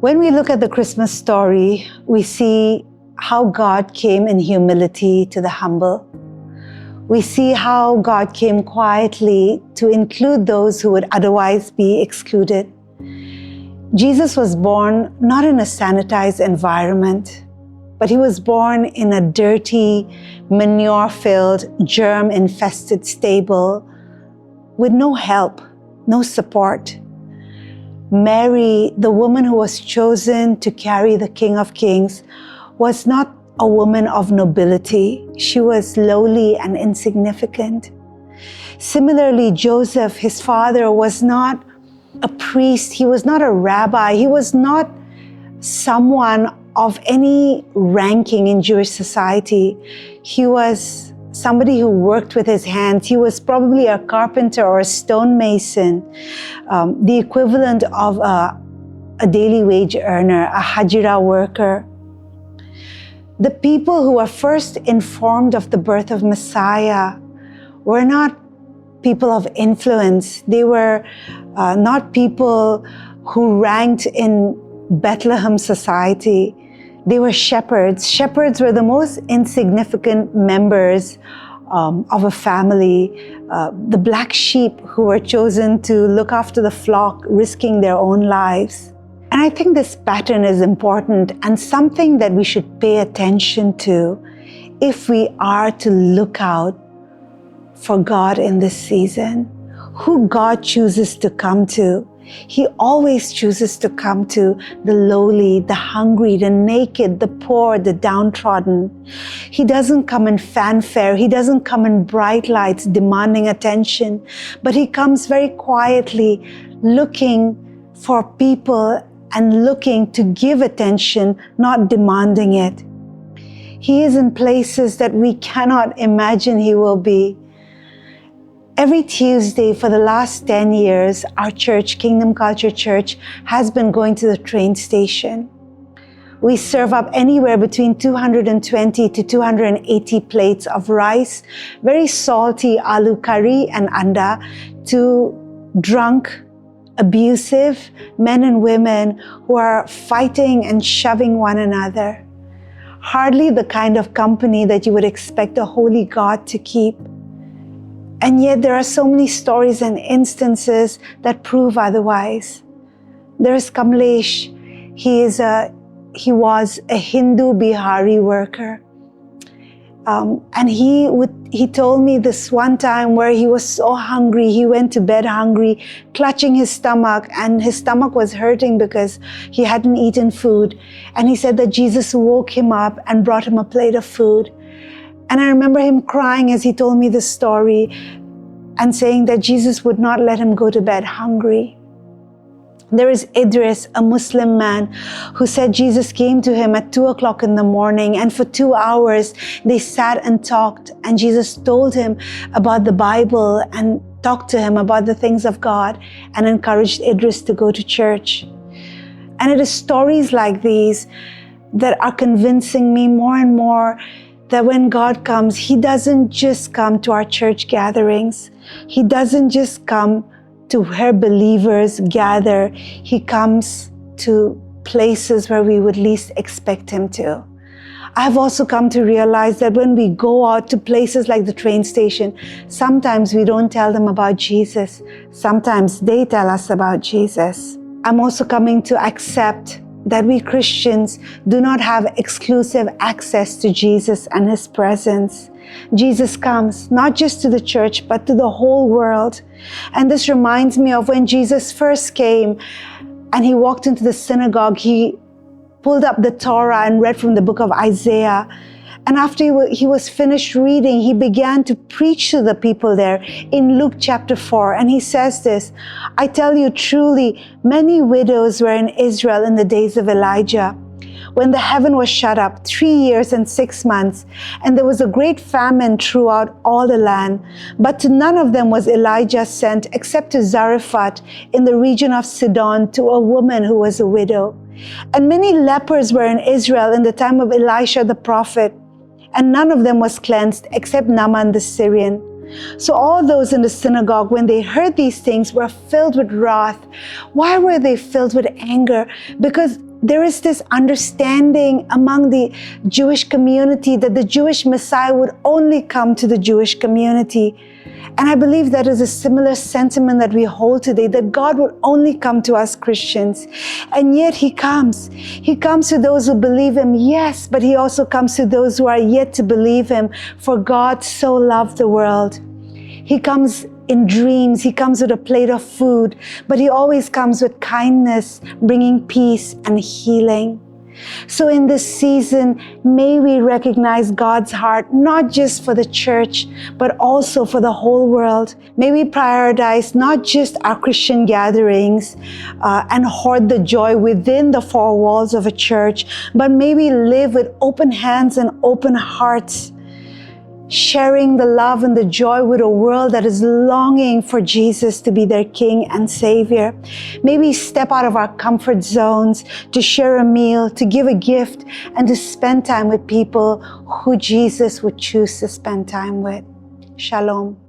When we look at the Christmas story, we see how God came in humility to the humble. We see how God came quietly to include those who would otherwise be excluded. Jesus was born not in a sanitized environment, but he was born in a dirty, manure-filled, germ-infested stable with no help, no support. Mary, the woman who was chosen to carry the King of Kings, was not a woman of nobility. She was lowly and insignificant. Similarly, Joseph, his father, was not a priest. He was not a rabbi. He was not someone of any ranking in Jewish society. He was somebody who worked with his hands. He was probably a carpenter or a stonemason, the equivalent of a daily wage earner, a hajira worker. The people who were first informed of the birth of Messiah were not people of influence. They were not people who ranked in Bethlehem society. They were shepherds. Shepherds were the most insignificant members of a family, the black sheep who were chosen to look after the flock, risking their own lives. And I think this pattern is important and something that we should pay attention to if we are to look out for God in this season, who God chooses to come to. He always chooses to come to the lowly, the hungry, the naked, the poor, the downtrodden. He doesn't come in fanfare. He doesn't come in bright lights demanding attention, but he comes very quietly looking for people and looking to give attention, not demanding it. He is in places that we cannot imagine he will be. Every Tuesday for the last 10 years, our church, Kingdom Culture Church, has been going to the train station. We serve up anywhere between 220 to 280 plates of rice, very salty aloo curry and anda, to drunk, abusive men and women who are fighting and shoving one another. Hardly the kind of company that you would expect a holy God to keep. And yet there are so many stories and instances that prove otherwise. There is Kamlesh. He was a Hindu Bihari worker. And he told me this one time where he was so hungry, he went to bed hungry, clutching his stomach, and his stomach was hurting because he hadn't eaten food. And he said that Jesus woke him up and brought him a plate of food. And I remember him crying as he told me this story and saying that Jesus would not let him go to bed hungry. There is Idris, a Muslim man, who said Jesus came to him at 2 o'clock in the morning, and for 2 hours they sat and talked, and Jesus told him about the Bible and talked to him about the things of God and encouraged Idris to go to church. And it is stories like these that are convincing me more and more that when God comes, he doesn't just come to our church gatherings. He doesn't just come to where believers gather. He comes to places where we would least expect him to. I've also come to realize that when we go out to places like the train station, sometimes we don't tell them about Jesus. Sometimes they tell us about Jesus. I'm also coming to accept that we Christians do not have exclusive access to Jesus and his presence. Jesus comes not just to the church, but to the whole world. And this reminds me of when Jesus first came and he walked into the synagogue. He pulled up the Torah and read from the book of Isaiah. And after he was finished reading, he began to preach to the people there in Luke chapter 4. And he says this, "I tell you truly, many widows were in Israel in the days of Elijah, when the heaven was shut up 3 years and 6 months, and there was a great famine throughout all the land. But to none of them was Elijah sent, except to Zarephath in the region of Sidon, to a woman who was a widow. And many lepers were in Israel in the time of Elisha the prophet, and none of them was cleansed except Naaman the Syrian." So all those in the synagogue, when they heard these things, were filled with wrath. Why were they filled with anger? Because there is this understanding among the Jewish community that the Jewish Messiah would only come to the Jewish community. And I believe that is a similar sentiment that we hold today, that God would only come to us Christians. And yet He comes. He comes to those who believe Him, yes, but He also comes to those who are yet to believe Him. For God so loved the world. He comes in dreams. He comes with a plate of food, but He always comes with kindness, bringing peace and healing. So in this season, may we recognize God's heart, not just for the church, but also for the whole world. May we prioritize not just our Christian gatherings and hoard the joy within the four walls of a church, but may we live with open hands and open hearts, sharing the love and the joy with a world that is longing for Jesus to be their King and Savior. May we step out of our comfort zones to share a meal, to give a gift, and to spend time with people who Jesus would choose to spend time with. Shalom.